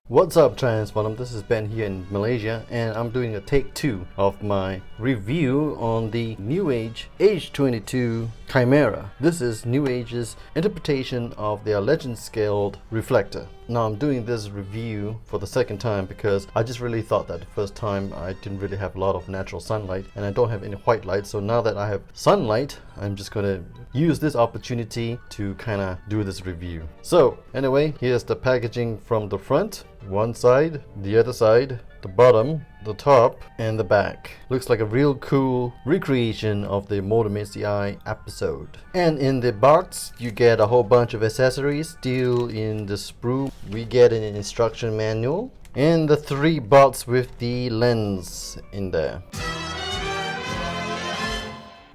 What's up, Transformdom? This is Ben here in Malaysia, and I'm doing a take 2 of my review on the NewAge H22 Chimera. This is NewAge's interpretation of their Legends-scaled Reflector. Now I'm doing this review for the second time because I just really thought that the first time I didn't really have a lot of natural sunlight and I don't have any white light. So now that I have sunlight, I'm just gonna use this opportunity to kind of do this review. So anyway, here's the packaging from the front. One side, the other side, the bottom, the top, and the back. Looks like a real cool recreation of the More Than Meets the Eye episode. And in the box, you get a whole bunch of accessories. Still in the sprue, we get an instruction manual and the 3 bolts with the lens in there.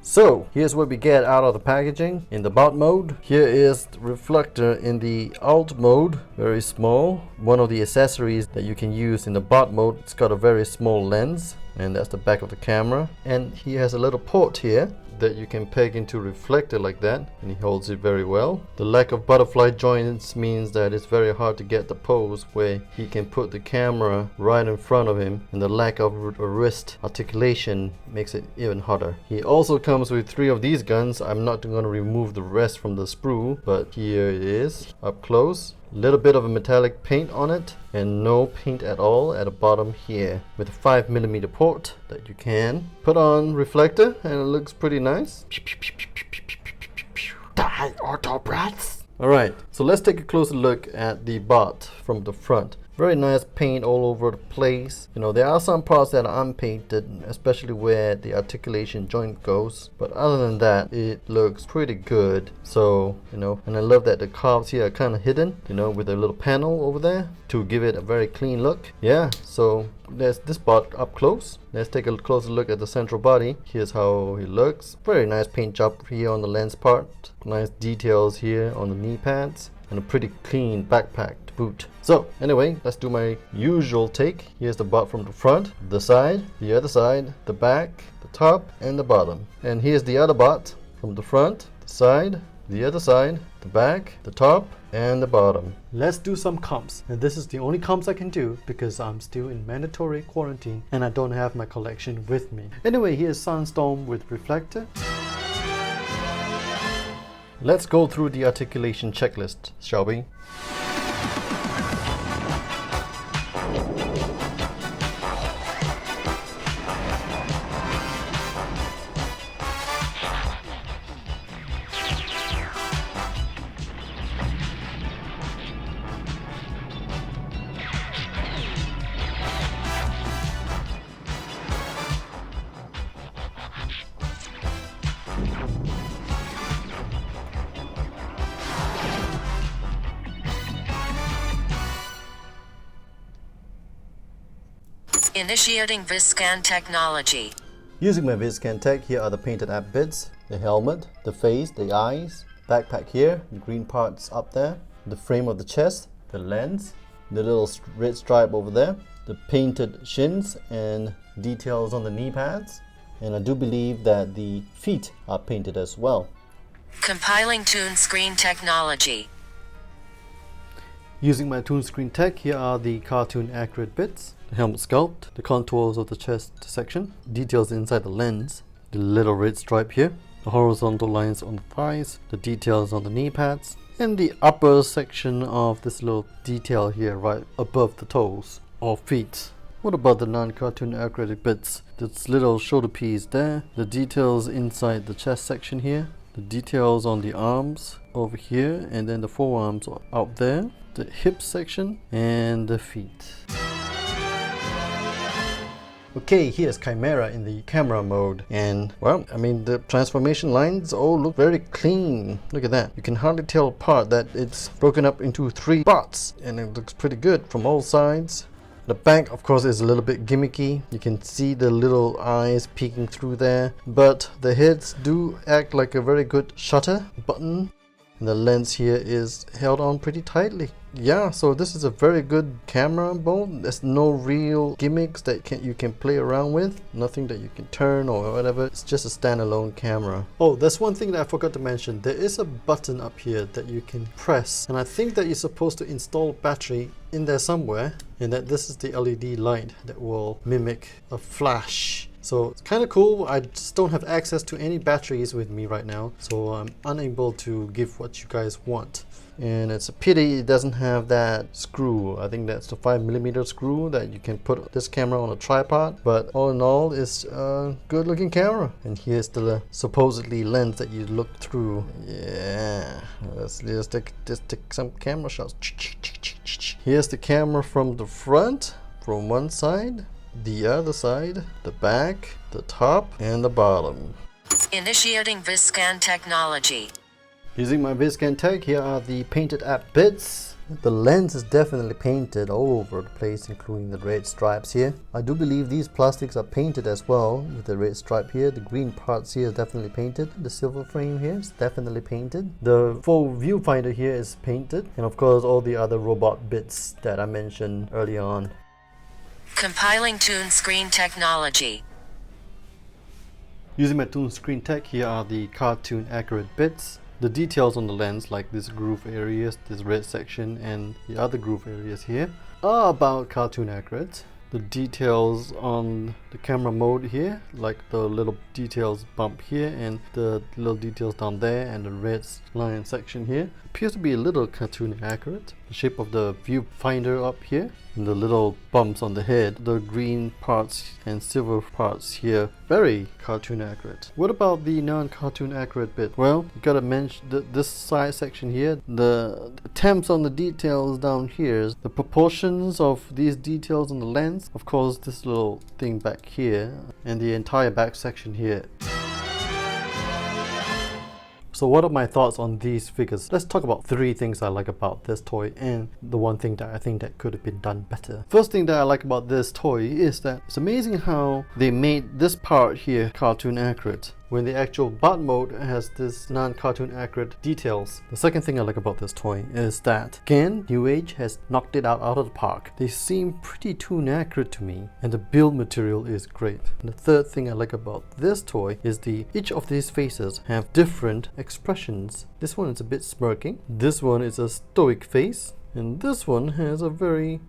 So here's what we get out of the packaging. In the bot mode, here is the reflector in the alt mode, very small. One of the accessories that you can use in the bot mode, it's got a very small lens, and that's the back of the camera. And he has a little port here that you can peg into reflector like that, and he holds it very well. The lack of butterfly joints means that it's very hard to get the pose where he can put the camera right in front of him, and the lack of wrist articulation makes it even harder. He also comes with 3 of these guns. I'm not going to remove the rest from the sprue, but here it is up close. Little bit of a metallic paint on it and no paint at all at the bottom here, with a 5mm port that you can put on reflector, and it looks pretty nice. Die, Autobots! Alright, so let's take a closer look at the bot from the front. Very nice paint all over the place. You know, there are some parts that are unpainted, especially where the articulation joint goes. But other than that, it looks pretty good. So, you know, and I love that the carves here are kind of hidden, you know, with a little panel over there to give it a very clean look. Yeah, so there's this bot up close. Let's take a closer look at the central body. Here's how he looks. Very nice paint job here on the lens part. Nice details here on the knee pads. And a pretty clean backpack to boot. So anyway, let's do my usual take. Here's the bot from the front, the side, the other side, the back, the top, and the bottom. And here's the other bot from the front, the side, the other side, the back, the top, and the bottom. Let's do some comps, and this is the only comps I can do because I'm still in mandatory quarantine and I don't have my collection with me. Anyway, here's Sunstorm with Reflector. Let's go through the articulation checklist, shall we? Initiating VisScan technology. Using my VisScan tech, here are the painted app bits, the helmet, the face, the eyes, backpack here, the green parts up there, the frame of the chest, the lens, the little red stripe over there, the painted shins and details on the knee pads, and I do believe that the feet are painted as well. Compiling toon screen technology. Using my toon screen tech, here are the cartoon accurate bits, the helmet sculpt, the contours of the chest section, details inside the lens, the little red stripe here, the horizontal lines on the thighs, the details on the knee pads, and the upper section of this little detail here right above the toes or feet. What about the non-cartoon accurate bits? This little shoulder piece there, the details inside the chest section here, the details on the arms over here, and then the forearms out there, the hip section, and the feet. Okay, here's Chimera in the camera mode, and well, I mean, the transformation lines all look very clean. Look at that. You can hardly tell apart that it's broken up into 3 parts, and it looks pretty good from all sides. The back, of course, is a little bit gimmicky. You can see the little eyes peeking through there, but the heads do act like a very good shutter button. and the lens here is held on pretty tightly. Yeah, so this is a very good camera mode. There's no real gimmicks that you can play around with. Nothing that you can turn or whatever. It's just a standalone camera. Oh, there's one thing that I forgot to mention. There is a button up here that you can press, and I think that you're supposed to install battery in there somewhere, and that this is the LED light that will mimic a flash. So it's kind of cool. I just don't have access to any batteries with me right now, so I'm unable to give what you guys want. And it's a pity it doesn't have that screw. I think that's the 5mm screw that you can put this camera on a tripod. But all in all, it's a good looking camera. And here's the supposedly lens that you look through. Yeah, let's just take some camera shots. Here's the camera from the front, from one side, the other side, the back, the top, and the bottom. Initiating VisScan technology. Using my VisScan tech, here are the painted app bits. The lens is definitely painted all over the place, including the red stripes here. I do believe these plastics are painted as well, with the red stripe here. The green parts here is definitely painted. The silver frame here is definitely painted. The full viewfinder here is painted. And of course all the other robot bits that I mentioned early on. Compiling Toon Screen technology. Using my Toon Screen tech, here are the cartoon accurate bits. The details on the lens, like this groove areas, this red section, and the other groove areas here, are about cartoon accurate. The details on the camera mode here, like the little details bump here and the little details down there and the red line section here, appears to be a little cartoon accurate. The shape of the viewfinder up here and the little bumps on the head, the green parts and silver parts here, very cartoon accurate. What about the non-cartoon accurate bit? Well, you gotta mention this side section here, the attempts on the details down here, the proportions of these details on the lens, of course this little thing back here, and the entire back section here. So what are my thoughts on these figures? Let's talk about 3 things I like about this toy and the one thing that I think that could have been done better. First thing that I like about this toy is that it's amazing how they made this part here cartoon accurate, when the actual bot mode has this non-cartoon accurate details. The second thing I like about this toy is that, again, NewAge has knocked it out of the park. They seem pretty toon accurate to me, and the build material is great. And the third thing I like about this toy is each of these faces have different expressions. This one is a bit smirking, this one is a stoic face, and this one has a very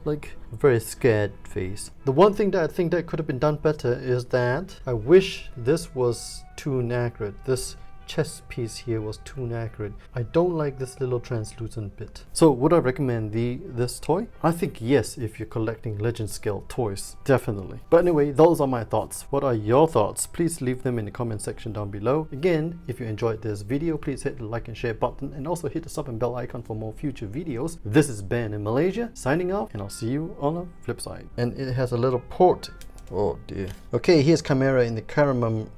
scared face. The one thing that I think that could have been done better is that I wish this was toon accurate. This chest piece here was toon accurate. I don't like this little translucent bit. So would I recommend this toy? I think yes, if you're collecting Legends-scaled toys, definitely. But anyway, those are my thoughts. What are your thoughts? Please leave them in the comment section down below. Again, if you enjoyed this video, please hit the like and share button, and also hit the sub and bell icon for more future videos. This is Ben in Malaysia, signing off, and I'll see you on the flip side. And it has a little port. Oh dear. Okay, here's Chimera in the caramel.